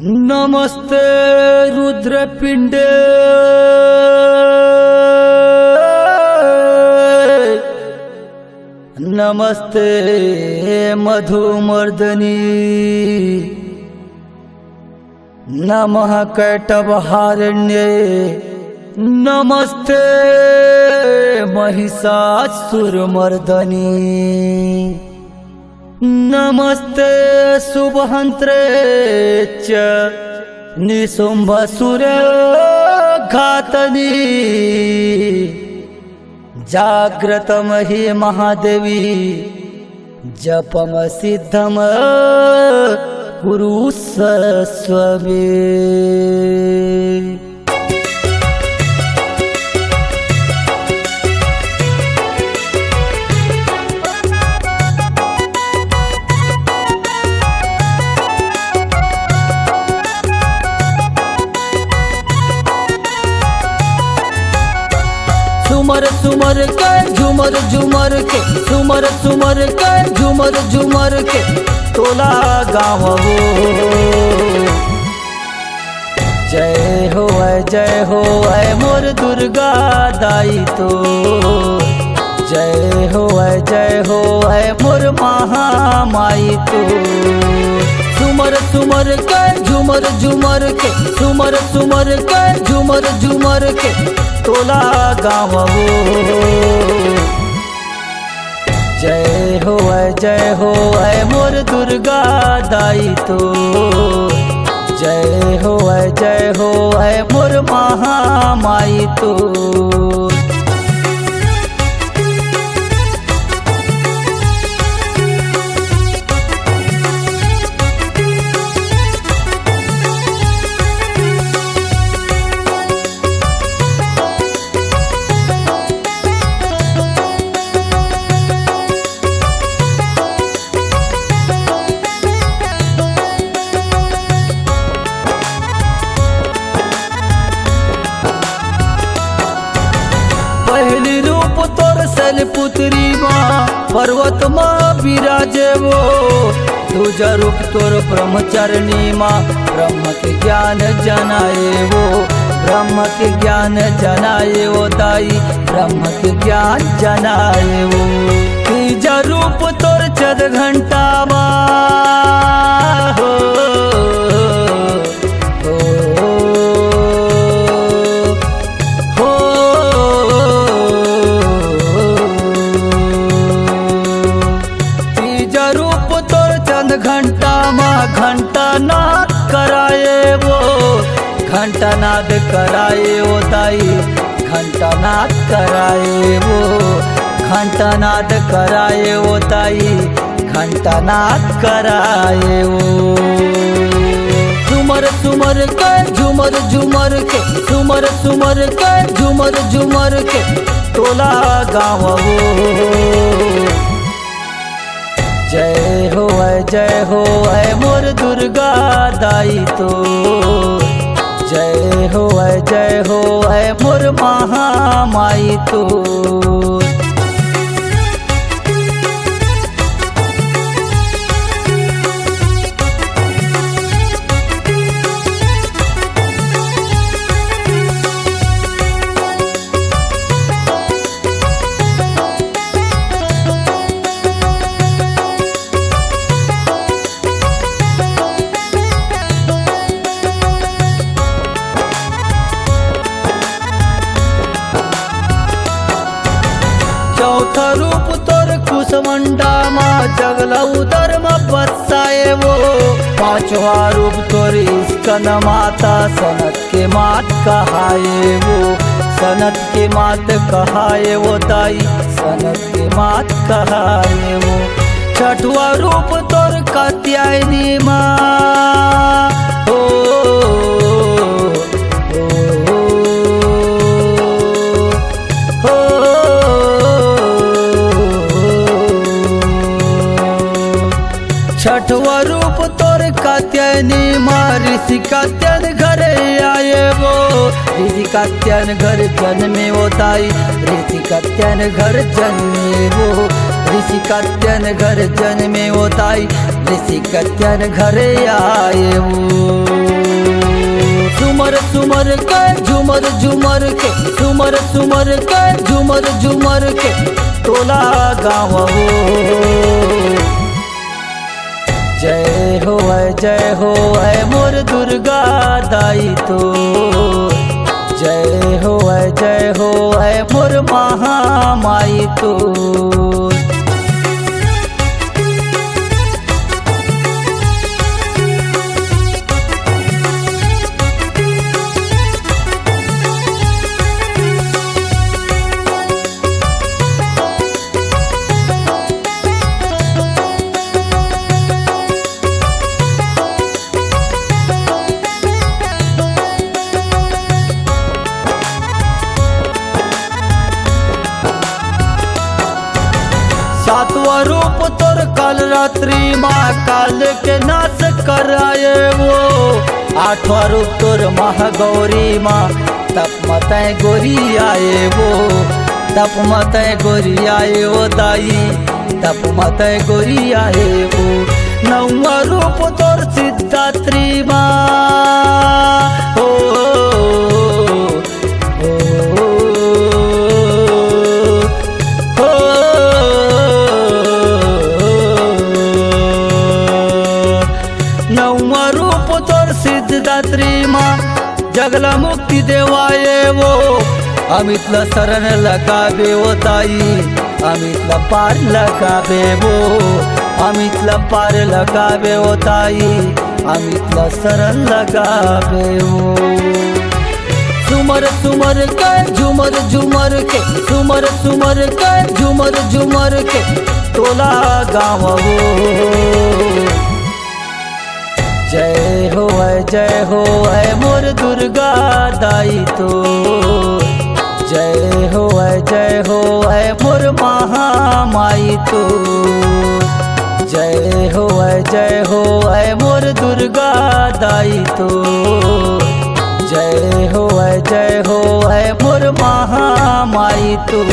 नमस्ते रुद्रपिंड नमस्ते मधुमर्दनी नमः कैटभहारण्ये नमस्ते महिषासुरमर्दनी नमस्ते शुभहंत्रे च निशुंभसुर घातनी जाग्रतमहि महादेवी जपम सिद्धम कुरु स्वमे। सुमर सुमर के झुमर झुमर के सुमर सुमर के झुमर झुमर के तोला गाँव हो। जय हो मोर दुर्गा दाई तो जय हो मोर महामाई तो। सुमर सुमर के झुमर झुमर के सुमर सुमर के झुमर झुमर के तोला गाँव हो। जय हो मोर दुर्गा दाई तो जय हो मोर महामाई तो। पहली रूप तोर शैलपुत्री माँ पर्वत माँ विराजे वो। दूजा रूप तोर ब्रह्मचारिणी माँ ब्रह्म के ज्ञान जनाए वो। ब्रह्म के ज्ञान जनाए वो दाई ब्रह्म के ज्ञान जनाए वो। तीजा रूप तोर चद घंटा माँ हो। घंटा माँ घंटा नाद कराए वो। घंटा नाद कराए वो दाई घंटा नाद कराए वो। घंटा नाद कराए वो दाई घंटा नाद कराए वो। सुमर सुमर के झुमर झुमर के सुमर सुमर के झुमर झुमर के तोला गाँव हो। जय हो मोर दुर्गा दाई तो जय हो मोर महामाई तो। चौथा रूप तोर कुसमंडा माँ जगला उदर में बसाए वो। पांचवा रूप तोर स्कंद माता सनत के मात कहाए वो। सनत के मात कहाए वो दाई सनत के मात कहाए वो। छठवा रूप तोर कात्यायनी माँ हो। छठवा रूप तोर कात्यायनी माँ ऋषि कात्यायन घरे आए वो। ऋषि कात्यायन घर जन्मे वो दाई ऋषि कात्यायन घर जन्मे वो। ऋषि कात्यायन घर जन्मे वो दाई ऋषि कात्यायन घरे आए वो। सुमर सुमर के झुमर झुमर के सुमर सुमर के झुमर झुमर के टोला गाँव हो। जय हो है मोर दुर्गा दाई तो, जय हो है मोर महामाई तो। सातवां रूप तोर काल रात्रि माँ काल के नाश कराए वो। आठवां रूप तोर महागौरी माँ तप मत गोरी आए वो। तप मत गोरी आए वो दाई तप मत गोरी आए वो। नौवां रूप तोर सिद्धात्री माँ हो। नौवां रूप तोर सिद्धात्री माँ जगला मुक्ति देवाए वो। अमितला शरण लगावे वो दाई अमितला पार लगावे वो। अमितला पार लगावे वो दाई अमितला शरण लगावे वो। सुमर सुमर के झुमर झुमर के सुमर सुमर के झुमर झुमर के टोला गाँव हो। जय हो है मोर दुर्गा दाई तो। जय हो है मोर महामाई तो। जय हो है मोर दुर्गा दाई तो। जय हो है मोर महामाई तो।